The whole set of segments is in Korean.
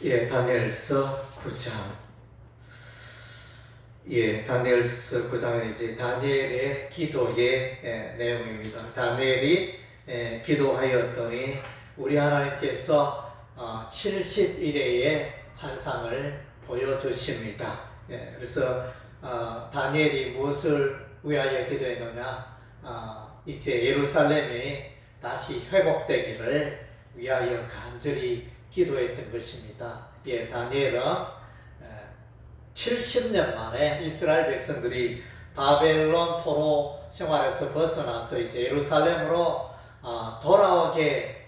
다니엘서 9장. 다니엘서 9장은 이제 다니엘의 기도의 내용입니다. 다니엘이 기도하였더니 우리 하나님께서 70일의 환상을 보여주십니다. 그래서 다니엘이 무엇을 위하여 기도했느냐? 이제 예루살렘이 다시 회복되기를 위하여 간절히 기도했던 것입니다. 다니엘은 70년 만에 이스라엘 백성들이 바벨론 포로 생활에서 벗어나서 이제 예루살렘으로 돌아오게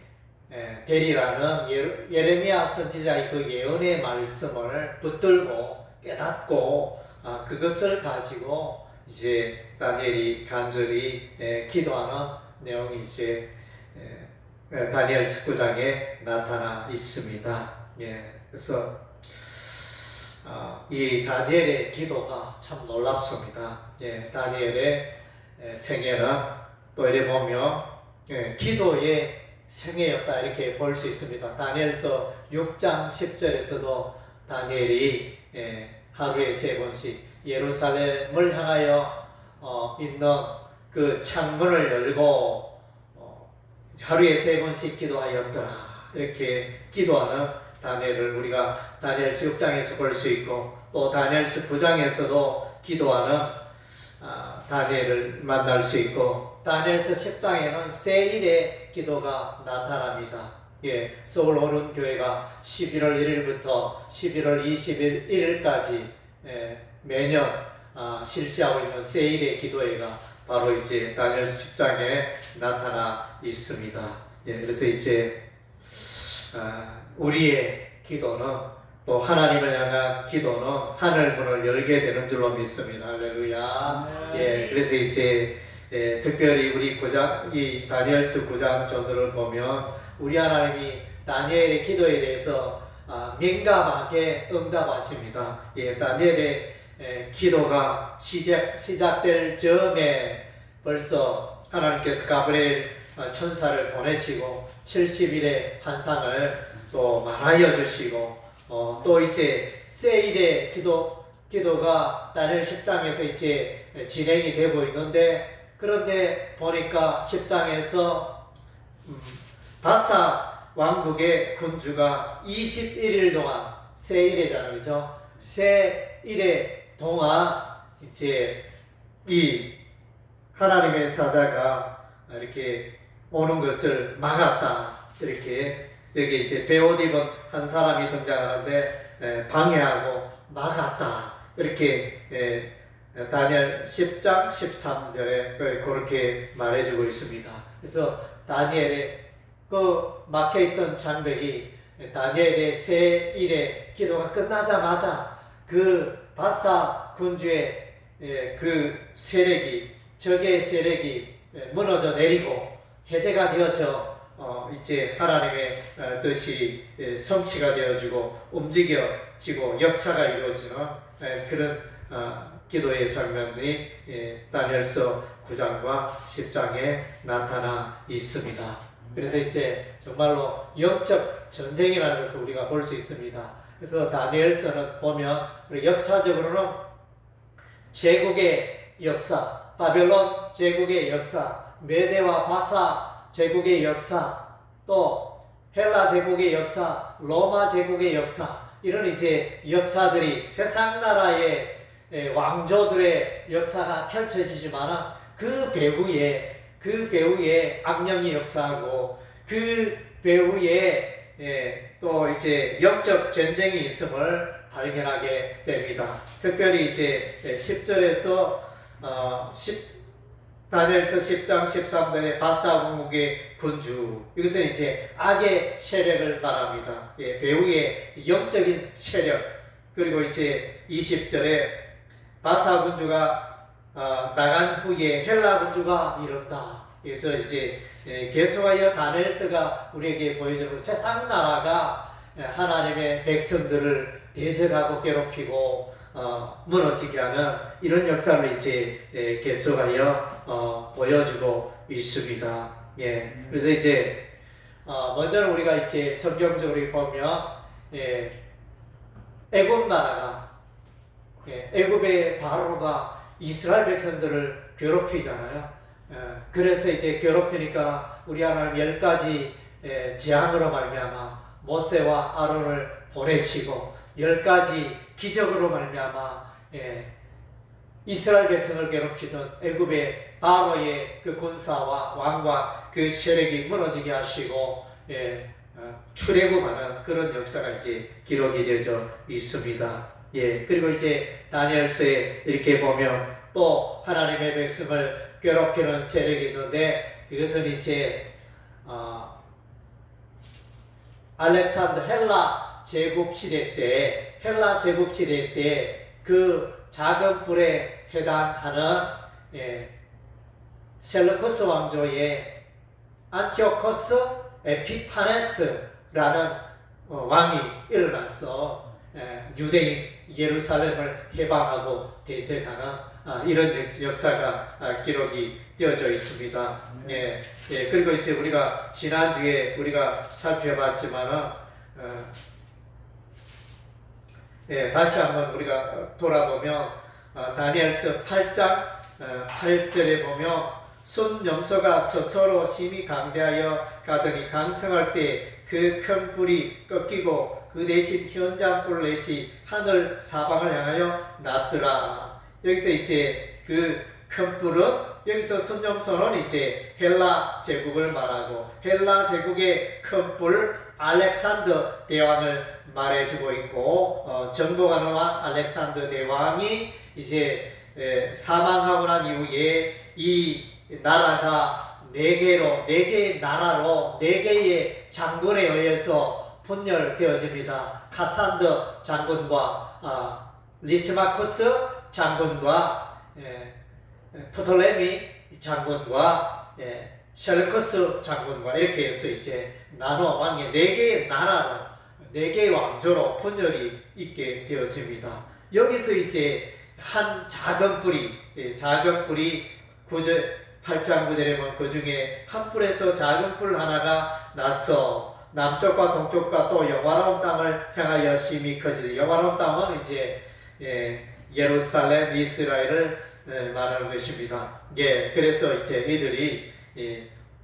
되리라는 예레미야 선지자의 그 예언의 말씀을 붙들고 깨닫고 그것을 가지고 이제 다니엘이 간절히 기도하는 내용이 이제 다니엘 19장에 나타나 있습니다. 그래서 이 다니엘의 기도가 참 놀랍습니다. 다니엘의 생애는 또 이래 보면 기도의 생애였다 이렇게 볼 수 있습니다. 다니엘서 6장 10절에서도 다니엘이 하루에 3번씩 예루살렘을 향하여 있는 그 창문을 열고 하루에 3번씩 기도하였더라 이렇게 기도하는 다니엘을 우리가 다니엘서 6장에서 볼 수 있고 또 다니엘서 9장에서도 기도하는 다니엘을 만날 수 있고 다니엘서 10장에는 세일의 기도가 나타납니다. 서울 오른교회가 11월 1일부터 11월 21일까지 매년 실시하고 있는 세일의 기도회가 바로 이제 다니엘서 10장에 나타나 있습니다. 그래서 이제 우리의 기도는 또 하나님을 향한 기도는 하늘 문을 열게 되는 줄로 믿습니다. 할렐루야. 그래서 이제 특별히 우리 9장, 이 다니엘서 9장 전도를 보면 우리 하나님이 다니엘의 기도에 대해서 민감하게 응답하십니다. 다니엘의 기도가 시작될 전에 벌써 하나님께서 가브리엘 천사를 보내시고 70일의 환상을 또 말하여 주시고 또 이제 세일의 기도가 다니엘 10장에서 이제 진행이 되고 있는데 그런데 보니까 10장에서 바사 왕국의 군주가 21일 동안 세일이잖아요, 그죠? 세일의 동안 이제 이 하나님의 사자가 이렇게 오는 것을 막았다. 이렇게 여기 이제 베옷 입은 한 사람이 등장하는데 방해하고 막았다. 이렇게 다니엘 10장 13절에 그렇게 말해주고 있습니다. 그래서 다니엘의 그 막혀있던 장벽이 다니엘의 세일의 기도가 끝나자마자 그 바사 군주의 그 세력이 적의 세력이 무너져 내리고 해제가 되어져 이제 하나님의 뜻이 성취가 되어지고 움직여지고 역사가 이루어지는 그런 기도의 장면이 다니엘서 9장과 10장에 나타나 있습니다. 그래서 이제 정말로 영적 전쟁이라는 것을 우리가 볼 수 있습니다. 그래서 다니엘서는 보면 우리 역사적으로는 제국의 역사, 바벨론 제국의 역사, 메대와 바사 제국의 역사, 또 헬라 제국의 역사, 로마 제국의 역사, 이런 이제 역사들이 세상 나라의 왕조들의 역사가 펼쳐지지만 그 배후에 악령이 역사하고 그 배후에 또 이제 영적 전쟁이 있음을 발견하게 됩니다. 특별히 이제 10절에서 다니엘서 10장 13절에 바사 왕국의 군주, 이것은 이제 악의 세력을 말합니다. 배후의 영적인 세력. 그리고 이제 20절에 바사 군주가 나간 후에 헬라 군주가 이른다. 그래서 이제 계속하여 다니엘서가 우리에게 보여주는 세상 나라가 하나님의 백성들을 대적하고 괴롭히고 무너지게 하는 이런 역사를 이제 계속하여 보여주고 있습니다. 그래서 이제 먼저는 우리가 이제 성경적으로 보면 예, 애굽 나라가 애굽의 바로가 이스라엘 백성들을 괴롭히잖아요. 그래서 이제 괴롭히니까 우리 하나님 10가지 재앙으로 말미암아 모세와 아론을 보내시고 10가지 기적으로 말미암아 이스라엘 백성을 괴롭히던 애굽의 바로의 그 군사와 왕과 그 세력이 무너지게 하시고 출애굽하는 그런 역사가 이제 기록이 되어져 있습니다. 그리고 이제 다니엘서에 이렇게 보면 또 하나님의 백성을 괴롭히는 세력이 있는데 그것은 이제 알렉산더 헬라 제국 시대 때 그 작은 불에 해당하는 셀루쿠스 왕조의 안티오코스 에피파네스라는 왕이 일어나서 유대인 예루살렘을 해방하고 대적하는 이런 역사가 기록이 되어져 있습니다. 그리고 이제 우리가 지난주에 우리가 살펴봤지만은 다시 한번 우리가 돌아보면 다니엘서 8장 8절에 보면 순 염소가 스스로 심히 강대하여 가더니 강성할 때 그 큰 불이 꺾이고 그 대신 현장불 넷이 하늘 사방을 향하여 났더라. 여기서 이제 그 큰 불은 여기서 순염소는 이제 헬라 제국을 말하고 헬라 제국의 큰 불 알렉산더 대왕을 말해주고 있고 정복하는 왕 알렉산더 대왕이 이제 사망하고 난 이후에 이 나라가 네 개의 나라로 네 개의 장군에 의해서 분열되어집니다. 카산더 장군과 리스마쿠스 장군과 프톨레미 장군과 셀루쿠스 장군과 이렇게 해서 이제 나눠 왕의 네 개의 나라로 네 개의 왕조로 분열이 있게 되어집니다. 여기서 이제 한 작은 뿌리 8장 9절에 보면 그 중에 한 뿔에서 작은 뿔 하나가 났어. 남쪽과 동쪽과 또 영화로운 땅을 향하여 심히 커지되 영화로운 땅은 이제 예루살렘, 이스라엘을 말하는 것입니다. 그래서 이제 이들이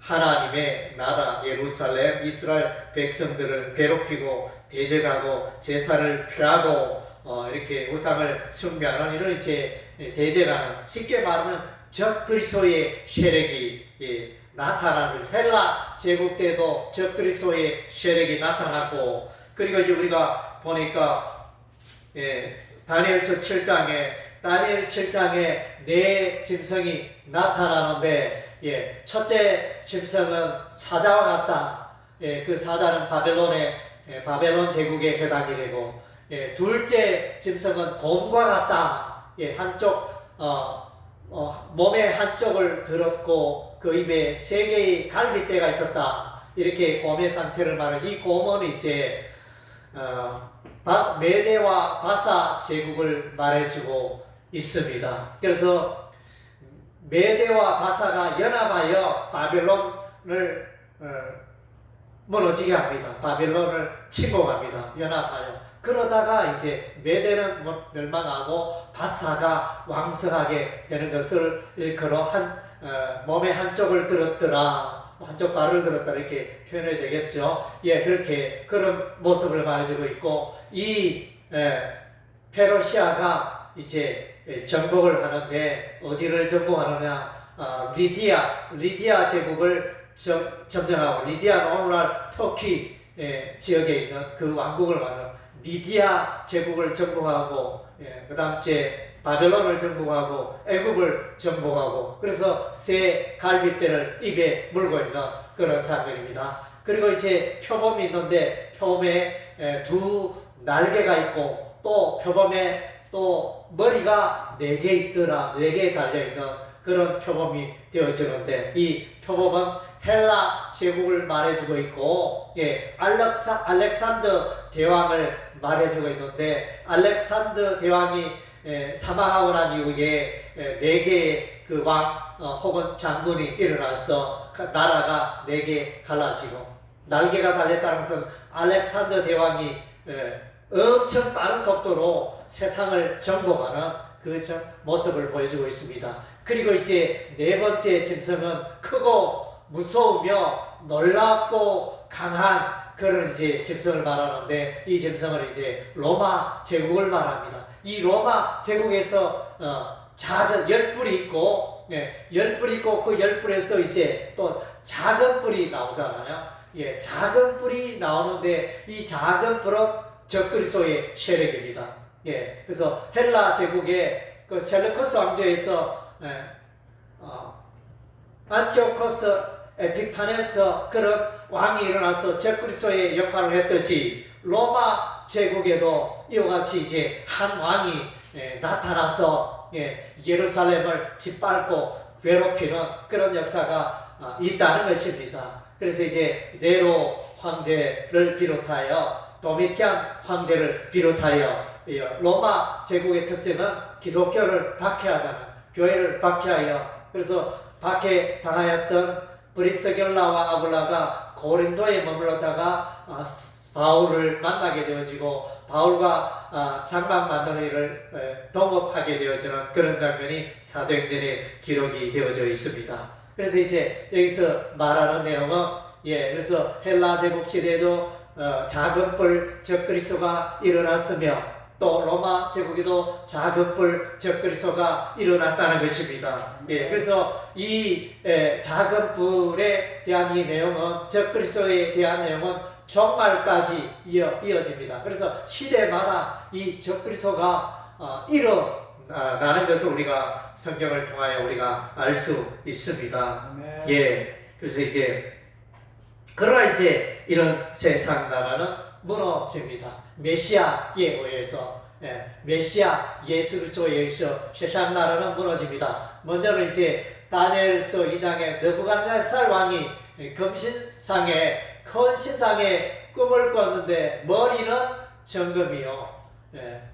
하나님의 나라 예루살렘, 이스라엘 백성들을 괴롭히고 대적하고 제사를 피하고 이렇게 우상을 숭배하는 이런 이제 대적하는 쉽게 말하면 적 그리스도의 세력이 나타나는 헬라 제국 때도 적 그리스도의 세력이 나타났고 그리고 이제 우리가 보니까 다니엘서 7장에 네 짐승이 나타나는데 첫째 짐승은 사자와 같다. 그 사자는 바벨론 제국에 해당이 되고 둘째 짐승은 곰과 같다. 한쪽 몸의 한쪽을 들었고 그 입에 3개의 갈빗대가 있었다. 이렇게 곰의 상태를 말하는 이 곰은 이제 메대와 바사 제국을 말해주고 있습니다. 그래서 메대와 바사가 연합하여 바벨론을 무너지게 합니다. 바벨론을 침공합니다. 연합하여. 그러다가 이제 메대는 멸망하고 바사가 왕성하게 되는 것을 일컬어 몸의 한쪽을 들었더라. 한쪽 발을 들었다 이렇게 표현해야 되겠죠. 그렇게 그런 모습을 말해주고 있고 이 페르시아가 이제 정복을 하는데 어디를 정복하느냐? 리디아 제국을 점령하고 리디아는 오늘날 터키 지역에 있는 그 왕국을 말하는 리디아 제국을 정복하고 그 다음 제 바벨론을 정복하고 애굽을 정복하고 그래서 새 갈빗대를 입에 물고 있는 그런 장면입니다. 그리고 이제 표범이 있는데 표범에 두 날개가 있고 또 표범에 또 머리가 4개 있더라. 4개 달려있는 그런 표범이 되어지는데 이 표범은 헬라 제국을 말해주고 있고 알렉산더 대왕을 말해주고 있는데 알렉산더 대왕이 사망하고 난 이후에 4개의 그 왕 혹은 장군이 일어나서 나라가 4개 갈라지고 날개가 달렸다는 것은 알렉산더 대왕이 엄청 빠른 속도로 세상을 정복하는 그 모습을 보여주고 있습니다. 그리고 이제 네 번째 짐승은 크고 무서우며 놀랍고 강한 그런 이제 짐승을 말하는데, 이 짐승은 이제 로마 제국을 말합니다. 이 로마 제국에서 작은 열뿔이 있고, 열뿔이 있고 그 열뿔에서 이제 또 작은 뿔이 나오잖아요. 작은 뿔이 나오는데 이 작은 뿔은 적그리스도의 세력입니다. 그래서 헬라 제국의 그 셀루커스 왕조에서 안티오코스 에피파네스 그런 왕이 일어나서 적그리스도의 역할을 했듯이 로마 제국에도 이와 같이 이제 한 왕이 나타나서 예루살렘을 짓밟고 괴롭히는 그런 역사가 있다는 것입니다. 그래서 이제 네로 황제를 비롯하여 도미티안 황제를 비롯하여 로마 제국의 특징은 기독교를 박해하잖아요. 교회를 박해하여, 그래서 박해당하였던 브리스길라와 아굴라가 고린도에 머물렀다가 바울을 만나게 되어지고 바울과 장막 만드는 일을 동업하게 되어지는 그런 장면이 사도행전에 기록이 되어져 있습니다. 그래서 이제 여기서 말하는 내용은 그래서 헬라 제국 시대에도 작은 뿔 적그리스도가 일어났으며 또 로마 제국에도 작은 뿔 적그리스도가 일어났다는 것입니다. 그래서 이 작은 뿔에 대한 이 내용은, 적그리스도에 대한 내용은 종말까지 이어집니다. 그래서 시대마다 이 적그리스도가 일어나는 것을 우리가 성경을 통하여 우리가 알 수 있습니다. 그래서 이제 그러나 이제 이런 세상 나라는 무너집니다. 메시아에 의해서, 메시아 예수 그리스도에 의해서 세상 나라는 무너집니다. 먼저는 이제 다니엘서 2장에 느부갓네살 왕이 금신상에 큰 신상에 꿈을 꿨는데 머리는 정금이요,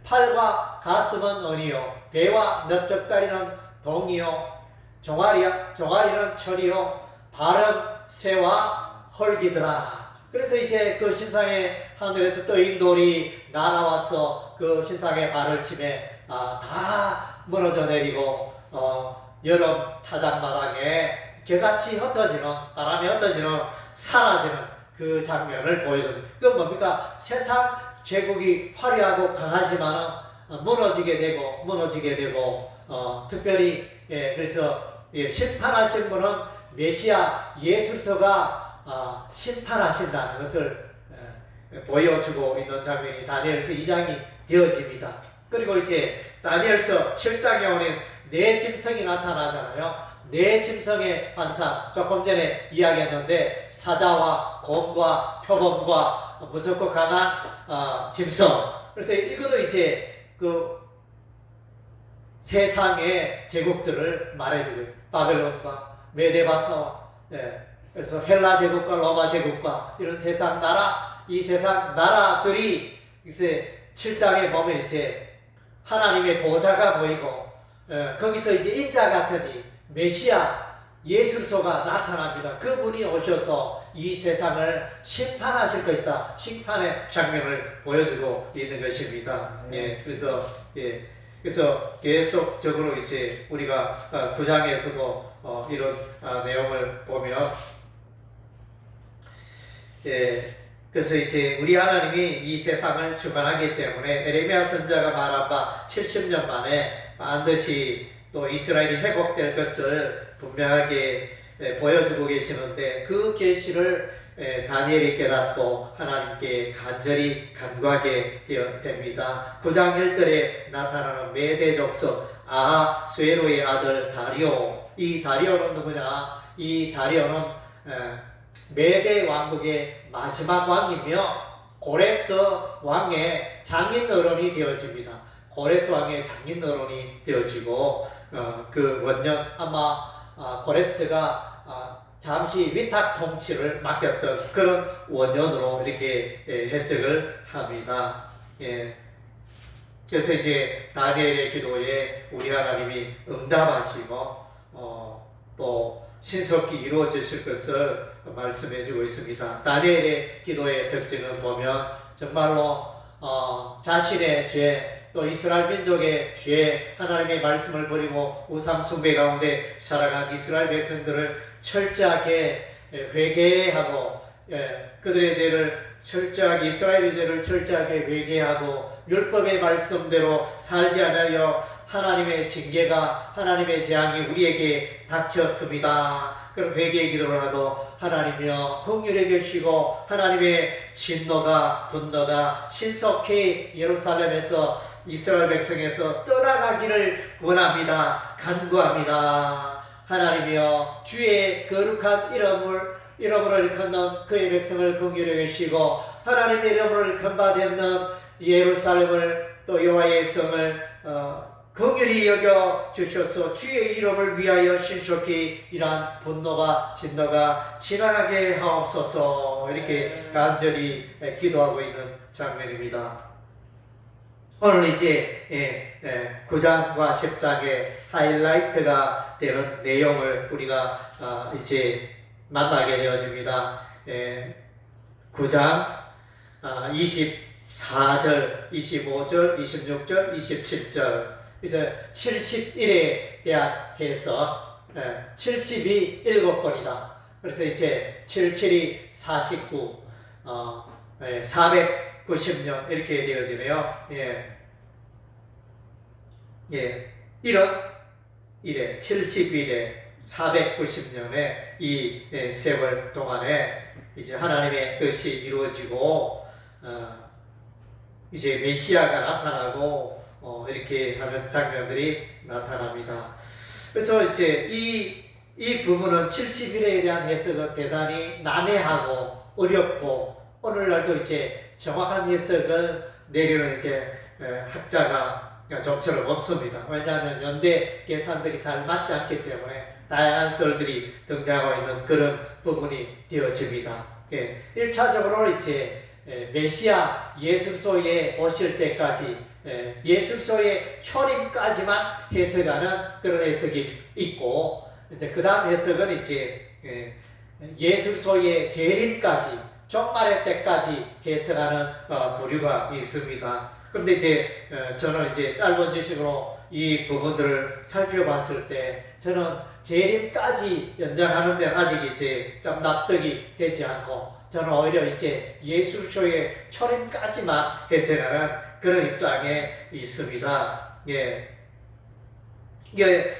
팔과 가슴은 은이요, 배와 넓적다리는 동이요, 종아리는 철이요, 발은 새와 헐기더라. 그래서 이제 그 신상의 하늘에서 떠인 돌이 날아와서 그 신상의 발을 치매 다 무너져 내리고 여름 타작마당에 개같이 흩어지는, 바람에 흩어지는, 사라지는 그 장면을 보여줍니다. 그건 뭡니까? 세상 제국이 화려하고 강하지만 무너지게 되고 특별히 그래서 심판하신 분은 메시아 예수 그리스도가 심판하신다는 것을 보여주고 있는 장면이 다니엘서 2장이 되어집니다. 그리고 이제 다니엘서 7장에 오는 네 짐승이 나타나잖아요. 네 짐승의 환상, 조금 전에 이야기했는데 사자와 곰과 표범과 무섭고 강한 짐승. 그래서 이것도 이제 그 세상의 제국들을 말해주고, 바벨론과 메데바사와 그래서 헬라 제국과 로마 제국과 이런 세상 나라, 이 세상 나라들이 이제 7장에 보면 이제 하나님의 보좌가 보이고 거기서 이제 인자 같은 이 메시아 예수 그리스도가 나타납니다. 그분이 오셔서 이 세상을 심판하실 것이다. 심판의 장면을 보여주고 있는 것입니다. 그래서 계속적으로 이제 우리가 9장에서도 이런 내용을 보면, 그래서 이제 우리 하나님이 이 세상을 주관하기 때문에 에레미야 선지자가 말한 바 70년 만에 반드시 또 이스라엘이 회복될 것을 분명하게 보여주고 계시는데, 그 계시를 다니엘이 깨닫고 하나님께 간절히 간구하게 됩니다. 9장 1절에 나타나는 메대 족속 아하수에로의 아들 다리오. 이 다리오는 누구냐? 이 다리오는 메대 왕국의 마지막 왕이며 고레스 왕의 장인 어른이 되어집니다. 고레스 왕의 장인 어른이 되어지고 그 원년 아마 고레스가 잠시 위탁 통치를 맡겼던 그런 원년으로 이렇게 해석을 합니다. 그래서 이제 다니엘의 기도에 우리 하나님이 응답하시고 또 신속히 이루어지실 것을 말씀해 주고 있습니다. 다니엘의 기도의 특징은 보면 정말로 자신의 죄, 또 이스라엘 민족의 죄, 하나님의 말씀을 버리고 우상 숭배 가운데 살아간 이스라엘 백성들을 철저하게 회개하고 그들의 죄를 철저하게 이스라엘의 죄를 철저하게 회개하고 율법의 말씀대로 살지 않으려 하나님의 징계가 하나님의 재앙이 우리에게 닥쳤습니다. 그럼 회개의 기도를 하고 하나님이여 긍휼히 계시고 하나님의 진노가 분노가 신속히 예루살렘에서 이스라엘 백성에서 떠나가기를 원합니다. 간구합니다. 하나님이여 주의 거룩한 이름으로 일컫는 그의 백성을 긍휼히 계시고 하나님의 이름으로 일컫는 예루살렘을 또 여호와의 성을 긍휼히 여겨 주셔서 주의 이름을 위하여 신속히 이러한 분노가 진노가 지나가게 하옵소서. 이렇게 간절히 기도하고 있는 장면입니다. 오늘 이제 9장과 10장의 하이라이트가 되는 내용을 우리가 이제 만나게 되어집니다. 9장 24절, 25절, 26절, 27절. 그래서 70일에 대한 해석, 70이 7번이다. 그래서 이제 77이 49, 490년 이렇게 되어지네요. 이런 70일에 490년에 이 세월 동안에 이제 하나님의 뜻이 이루어지고 이제 메시아가 나타나고 이렇게 하는 장면들이 나타납니다. 그래서 이제 이 부분은 70일에 대한 해석은 대단히 난해하고 어렵고 오늘날도 이제 정확한 해석을 내리는 이제 학자가 좀처럼 없습니다. 왜냐하면 연대 계산들이 잘 맞지 않기 때문에 다양한 설들이 등장하고 있는 그런 부분이 되어집니다. 1차적으로 이제 메시아 예수소에 오실 때까지 예수소의 초림까지만 해석하는 그런 해석이 있고 이제 그 다음 해석은 이제 예수소의 재림까지 종말의 때까지 해석하는 부류가 있습니다. 그런데 이제 저는 이제 짧은 지식으로 이 부분들을 살펴봤을 때 저는 재림까지 연장하는 데는 아직 이제 좀 납득이 되지 않고 저는 오히려 이제 예수쇼의 초림까지만 해석하는 그런 입장에 있습니다. 이게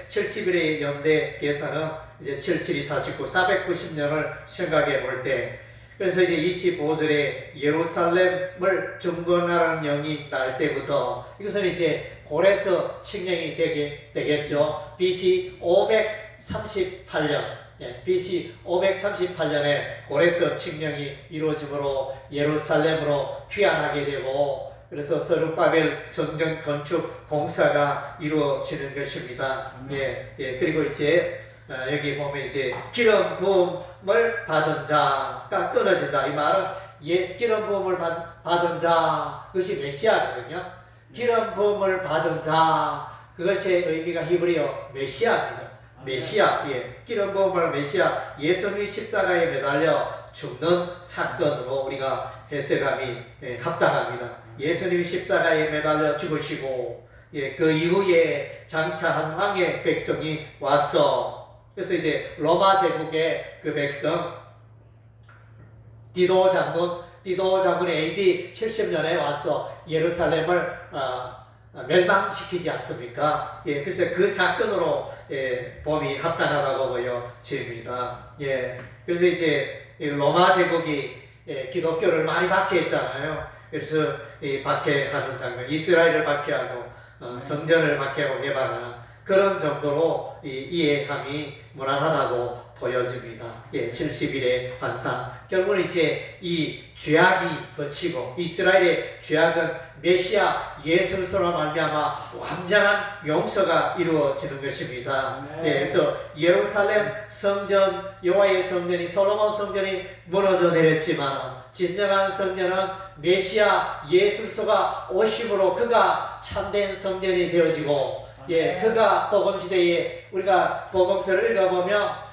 70일의 연대 계산은 이제 77이 49, 490년을 생각해 볼 때 그래서 이제 25절에 예루살렘을 중건하라는 영이 날 때부터 이것은 이제 고레스 칙령이 되겠죠. BC 538년 BC 538년에 고레스 칙령이 이루어짐으로 예루살렘으로 귀환하게 되고 그래서 스룹바벨 성전 건축 공사가 이루어지는 것입니다. 그리고 이제 여기 보면 이제 기름 부음을 받은 자가 끊어진다. 이 말은 기름 부음을 받은 자 그것이 메시아거든요. 기름 부음을 받은 자 그것의 의미가 히브리어 메시아입니다. 메시아, 기름 부음을 메시아 예수님이 십자가에 매달려 죽는 사건으로 우리가 해석함이 합당합니다. 예수님이 십자가에 매달려 죽으시고 그 이후에 장차 한 왕의 백성이 왔어. 그래서 이제 로마 제국의 그 백성 디도 장군이 AD 70년에 와서 예루살렘을 멸망시키지 않습니까? 그래서 그 사건으로 봄이 합당하다고 보여집니다. 그래서 이제 로마 제국이 기독교를 많이 박해했잖아요. 그래서 박해하는 장면, 이스라엘을 박해하고 성전을 박해하고 해방하는 그런 정도로 이해함이 무난하다고 보여집니다. 70일의 환상. 결국은 이제 이 죄악이 거치고 이스라엘의 죄악은 메시아 예수 그리스도로 말미암아 완전한 용서가 이루어지는 것입니다. 그래서 예루살렘 성전, 여호와의 성전이 솔로몬 성전이 무너져 내렸지만 진정한 성전은 메시아 예수 그리스도가 오심으로 그가 참된 성전이 되어지고 그가 복음시대에 우리가 복음서를 읽어보면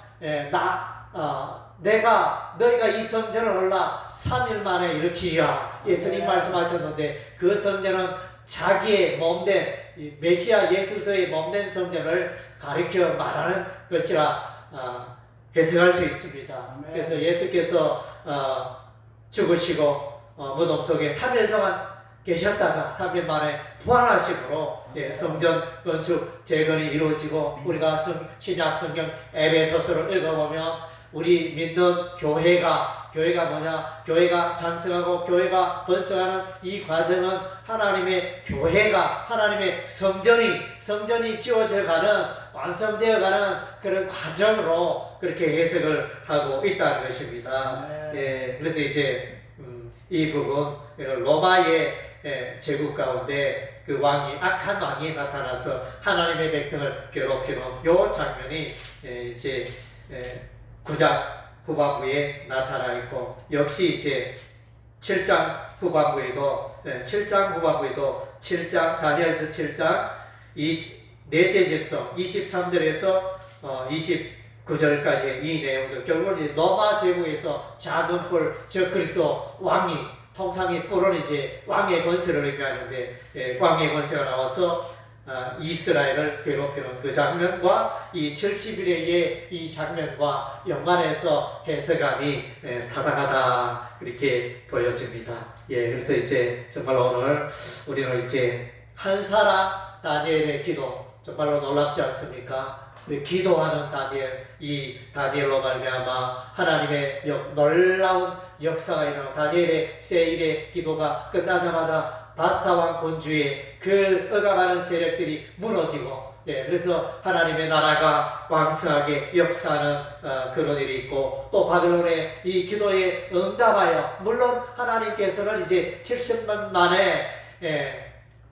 너희가 이 성전을 헐라 3일 만에 일으키리라. 예수님 말씀하셨는데 그 성전은 자기의 몸된 메시아 예수서의 몸된 성전을 가리켜 말하는 것이라 해석할 수 있습니다. 그래서 예수께서 죽으시고 무덤 속에 3일 동안 계셨다가 3일 만에 부활하심으로 성전 건축 재건이 이루어지고 우리가 신약 성경 에베소서를 읽어보면 우리 믿는 교회가 뭐냐? 교회가 장성하고 교회가 번성하는 이 과정은 하나님의 교회가 하나님의 성전이 지어져가는 완성되어가는 그런 과정으로 그렇게 해석을 하고 있다는 것입니다. 그래서 이제 이 부분 로마의 제국 가운데 그 악한 왕이 나타나서 하나님의 백성을 괴롭히는 요 장면이 이제 9장 후반부에 나타나 있고, 역시 이제 7장 후반부에도 다니엘서 7장 넷째 집성 23절에서 29절까지 이 내용들, 결국은 이제 로마 제국에서 작은 뿔, 저 그리스도 왕이 통상의 뿔은 이제 왕의 권세를 의미하는데 왕의 권세가 나와서 이스라엘을 괴롭히는 그 장면과 이 70일의 이 장면과 연관해서 해석감이 타당하다 이렇게 보여집니다. 그래서 이제 정말 오늘 우리는 이제 한 사람 다니엘의 기도 정말로 놀랍지 않습니까? 기도하는 다니엘, 이 다니엘로 말미암아 하나님의 놀라운 역사가 일어나고 다니엘의 세일의 기도가 끝나자마자 바사왕 군주의 그 억압하는 세력들이 무너지고, 그래서 하나님의 나라가 왕성하게 역사하는 그런 일이 있고, 또 바벨론의 이 기도에 응답하여, 물론 하나님께서는 이제 70년 만에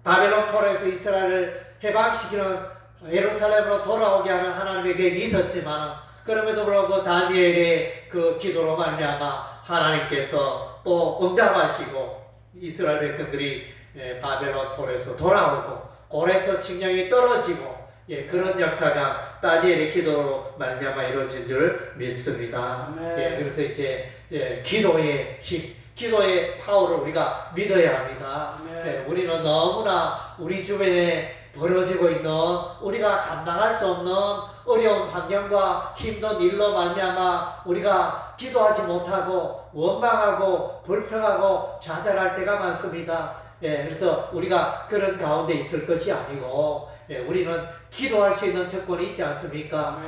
바벨론 포로에서 이스라엘을 해방시키는 예루살렘으로 돌아오게 하는 하나님의 계획이 있었지만, 그럼에도 불구하고 다니엘의 그 기도로 말미암아 하나님께서 또 응답하시고 이스라엘 백성들이 바벨론 포로에서 돌아오고 고레서 칙령이 떨어지고 그런 역사가 다니엘의 기도로 말미암아 이루어진 줄 믿습니다. 그래서 이제 기도의 힘, 기도의 파워를 우리가 믿어야 합니다. 우리는 너무나 우리 주변에 벌어지고 있는 우리가 감당할 수 없는 어려운 환경과 힘든 일로 말미암아 우리가 기도하지 못하고 원망하고 불평하고 좌절할 때가 많습니다. 그래서 우리가 그런 가운데 있을 것이 아니고 우리는 기도할 수 있는 특권이 있지 않습니까?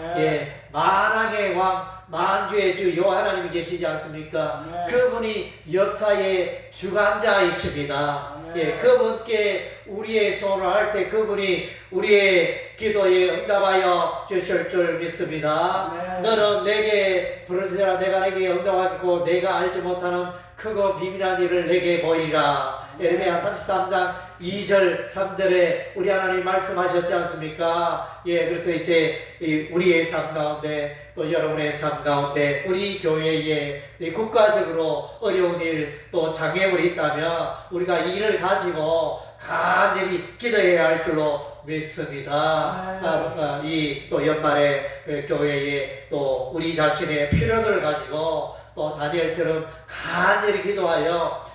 만왕의 왕 만주의 주 여호와 하나님이 계시지 않습니까? 그분이 역사의 주관자이십니다. 그분께 우리의 소원을 할 때 그분이 우리의 기도에 응답하여 주실 줄 믿습니다. 너는 내게 부르짖으라 내가 내게 응답하겠고 내가 알지 못하는 크고 비밀한 일을 내게 보이리라. 예레미야 33장 2절 3절에 우리 하나님 말씀하셨지 않습니까? 그래서 이제 우리의 삶 가운데 또 여러분의 삶 가운데 우리 교회에 국가적으로 어려운 일 또 장애물이 있다면 우리가 이 일을 가지고 간절히 기도해야 할 줄로 믿습니다. 이 또 연말에 교회에 또 우리 자신의 필요들을 가지고 또 다니엘처럼 간절히 기도하여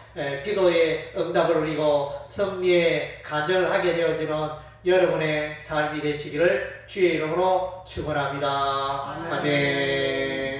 기도의 응답을 누리고 승리의 간절을 하게 되어지는 여러분의 삶이 되시기를 주의 이름으로 축원합니다. 아멘.